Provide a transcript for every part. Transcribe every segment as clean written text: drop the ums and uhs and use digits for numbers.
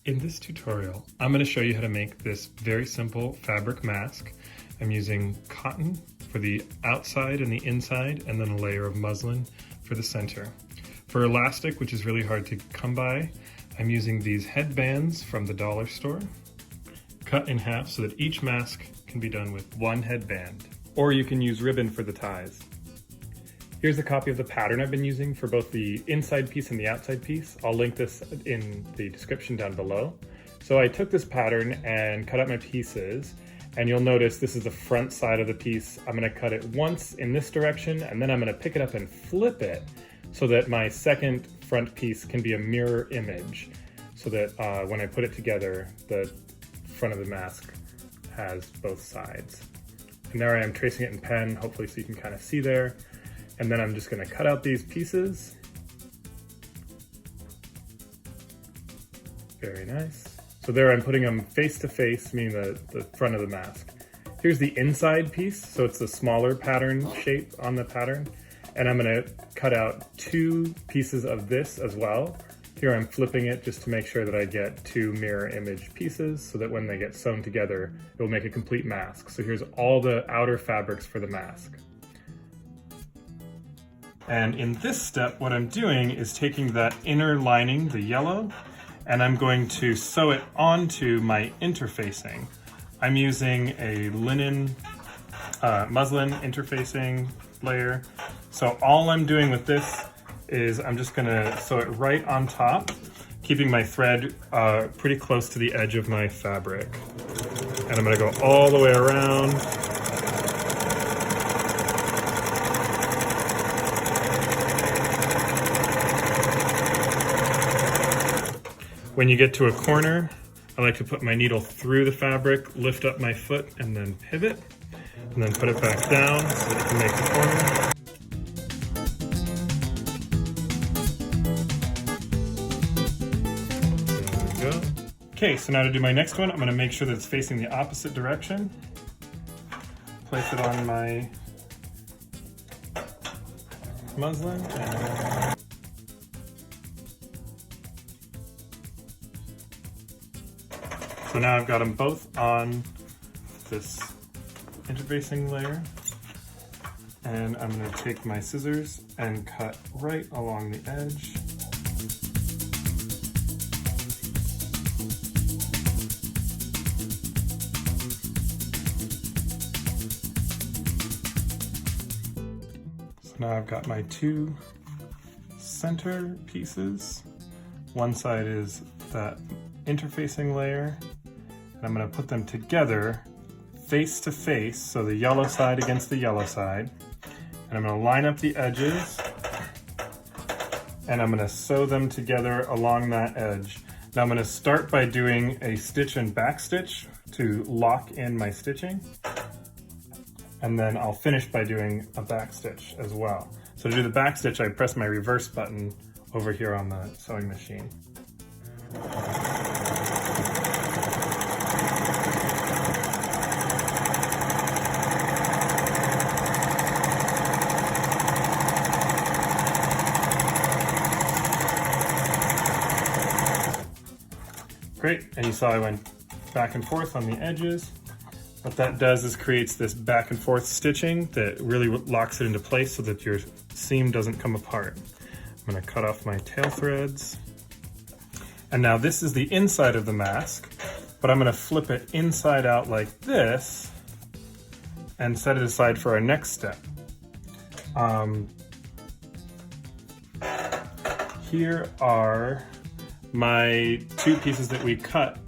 In this tutorial, I'm going to show you how to make this very simple fabric mask. I'm using cotton for the outside and the inside, and then a layer of muslin for the center. For elastic, which is really hard to come by, I'm using these headbands from the dollar store, cut in half so that each mask can be done with one headband. Or you can use ribbon for the ties. Here's a copy of the pattern I've been using for both the inside piece and the outside piece. I'll link this in the description down below. So I took this pattern and cut out my pieces, and you'll notice this is the front side of the piece. I'm gonna cut it once in this direction, and then I'm gonna pick it up and flip it so that my second front piece can be a mirror image, so that when I put it together, the front of the mask has both sides. And there I am tracing it in pen, hopefully so you can kind of see there. And then I'm just gonna cut out these pieces. Very nice. So there I'm putting them face to face, meaning the front of the mask. Here's the inside piece, so it's the smaller pattern shape on the pattern. And I'm gonna cut out two pieces of this as well. Here I'm flipping it just to make sure that I get two mirror image pieces so that when they get sewn together, it will make a complete mask. So here's all the outer fabrics for the mask. And in this step, what I'm doing is taking that inner lining, the yellow, and I'm going to sew it onto my interfacing. I'm using a linen, muslin interfacing layer. So all I'm doing with this is I'm just gonna sew it right on top, keeping my thread pretty close to the edge of my fabric. And I'm gonna go all the way around. When you get to a corner, I like to put my needle through the fabric, lift up my foot, and then pivot, and then put it back down so that you can make the corner. There we go. Okay, so now to do my next one, I'm going to make sure that it's facing the opposite direction. Place it on my muslin. So now I've got them both on this interfacing layer, and I'm going to take my scissors and cut right along the edge. So now I've got my two center pieces. One side is that interfacing layer, and I'm going to put them together face to face, so the yellow side against the yellow side, and I'm going to line up the edges, and I'm going to sew them together along that edge. Now I'm going to start by doing a stitch and back stitch to lock in my stitching, and then I'll finish by doing a back stitch as well. So to do the back stitch, I press my reverse button over here on the sewing machine. Great, and you saw I went back and forth on the edges. What that does is creates this back and forth stitching that really locks it into place so that your seam doesn't come apart. I'm going to cut off my tail threads. And now this is the inside of the mask, but I'm going to flip it inside out like this and set it aside for our next step. Here are my two pieces that we cut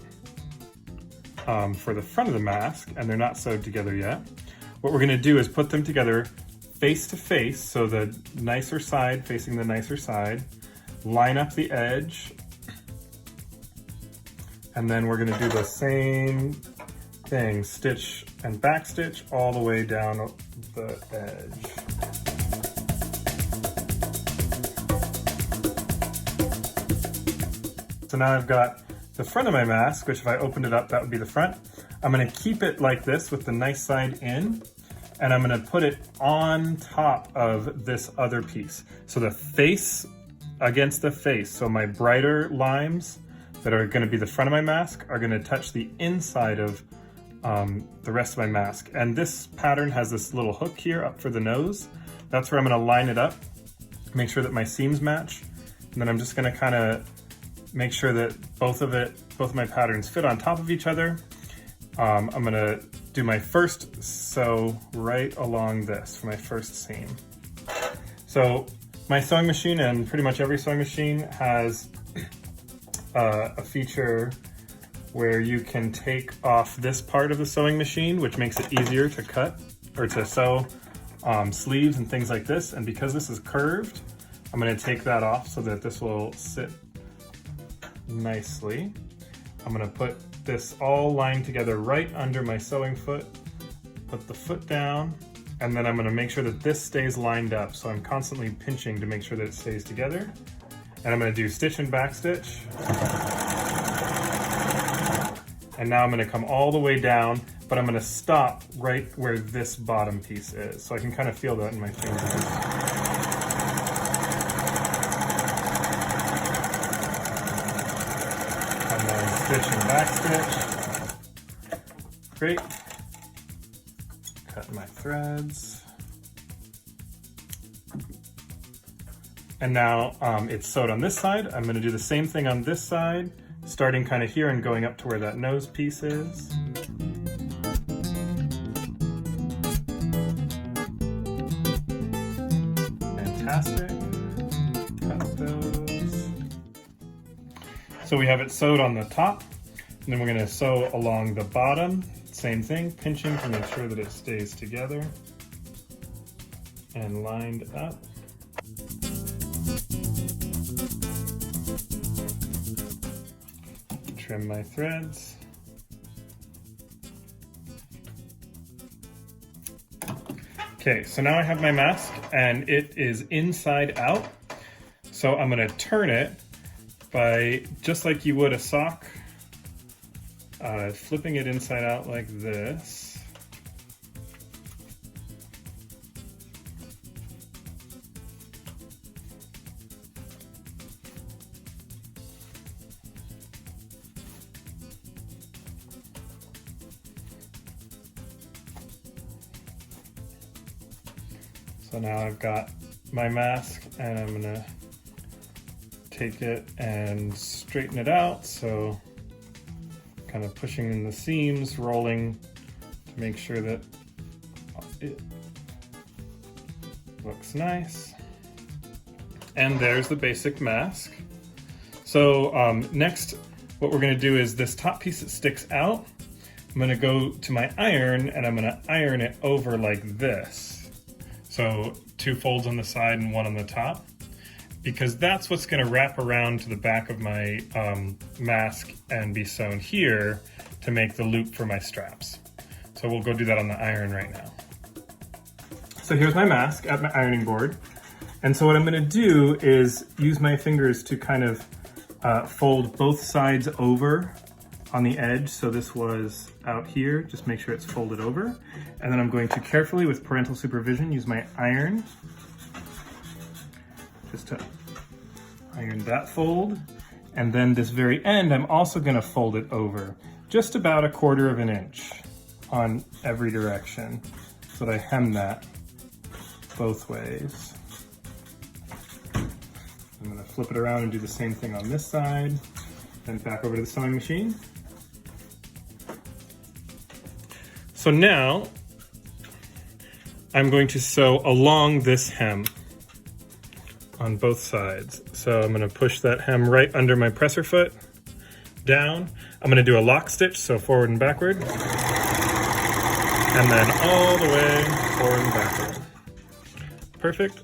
for the front of the mask, and they're not sewed together yet. What we're going to do is put them together face to face, so the nicer side facing the nicer side, line up the edge, and then we're going to do the same thing, stitch and back stitch all the way down the edge. So now I've got the front of my mask, which if I opened it up, that would be the front. I'm going to keep it like this with the nice side in, and I'm going to put it on top of this other piece. So the face against the face. So my brighter limes that are gonna be the front of my mask are gonna touch the inside of the rest of my mask. And this pattern has this little hook here up for the nose. That's where I'm gonna line it up, make sure that my seams match. And then I'm just gonna kinda make sure that both of my patterns fit on top of each other. I'm gonna do my first sew right along this for my first seam. So my sewing machine, and pretty much every sewing machine, has a feature where you can take off this part of the sewing machine, which makes it easier to cut or to sew sleeves and things like this. And because this is curved, I'm gonna take that off so that this will sit nicely. I'm gonna put this all lined together right under my sewing foot, put the foot down, and then I'm gonna make sure that this stays lined up. So I'm constantly pinching to make sure that it stays together. And I'm gonna do stitch and back stitch. And now I'm gonna come all the way down, but I'm gonna stop right where this bottom piece is. So I can kind of feel that in my fingers. And then stitch and back stitch. Great. Cut my threads. And now it's sewed on this side. I'm gonna do the same thing on this side, starting kind of here and going up to where that nose piece is. Fantastic. Cut those. So we have it sewed on the top, and then we're gonna sew along the bottom. Same thing, pinching to make sure that it stays together and lined up. Trim my threads. Okay, so now I have my mask and it is inside out. So I'm gonna turn it by, just like you would a sock, flipping it inside out like this. So now I've got my mask and I'm gonna take it and straighten it out. So kind of pushing in the seams, rolling to make sure that it looks nice. And there's the basic mask. So next, what we're gonna do is this top piece that sticks out, I'm gonna go to my iron and I'm gonna iron it over like this. So 2 folds on the side and 1 on the top, because that's what's gonna wrap around to the back of my mask and be sewn here to make the loop for my straps. So we'll go do that on the iron right now. So here's my mask at my ironing board. And so what I'm gonna do is use my fingers to kind of fold both sides over on the edge. So this was out here, just make sure it's folded over. And then I'm going to carefully, with parental supervision, use my iron just to iron that fold. And then this very end, I'm also gonna fold it over just about 1/4 of an inch on every direction so that I hem that both ways. I'm gonna flip it around and do the same thing on this side, then back over to the sewing machine. So now I'm going to sew along this hem on both sides. So I'm gonna push that hem right under my presser foot, down. I'm gonna do a lock stitch, so forward and backward. And then all the way forward and backward. Perfect.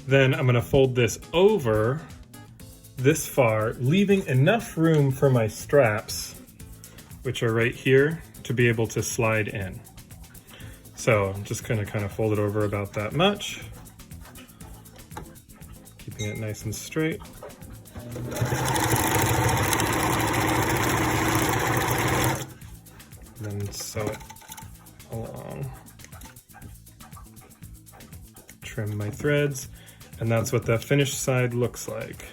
Then I'm gonna fold this over this far, leaving enough room for my straps, which are right here, to be able to slide in. So I'm just gonna kind of fold it over about that much, keeping it nice and straight. and then sew it along. Trim my threads, and that's what the finished side looks like.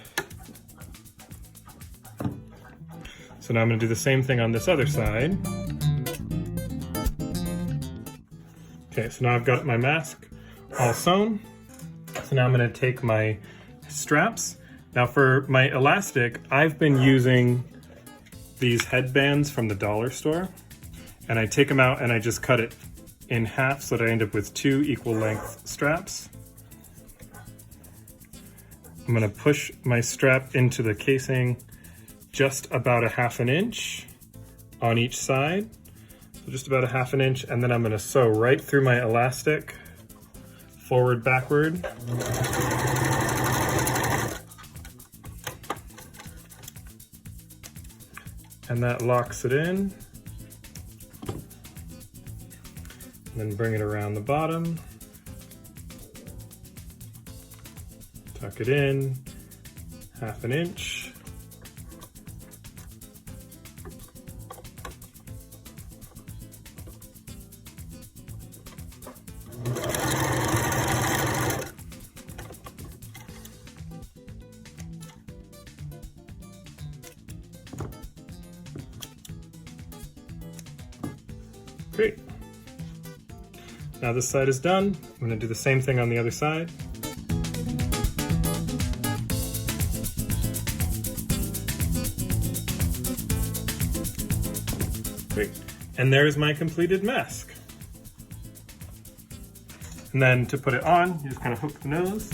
So now I'm going to do the same thing on this other side. Okay, so now I've got my mask all sewn. So now I'm going to take my straps. Now for my elastic, I've been using these headbands from the dollar store, and I take them out and I just cut it in half so that I end up with 2 equal length straps. I'm going to push my strap into the casing just about a ½ inch on each side. So just about a ½ inch, and then I'm going to sew right through my elastic, forward, backward. And that locks it in. And then bring it around the bottom. Tuck it in, ½ inch. Great. Now this side is done. I'm going to do the same thing on the other side. Great. And there's my completed mask. And then to put it on, you just kind of hook the nose.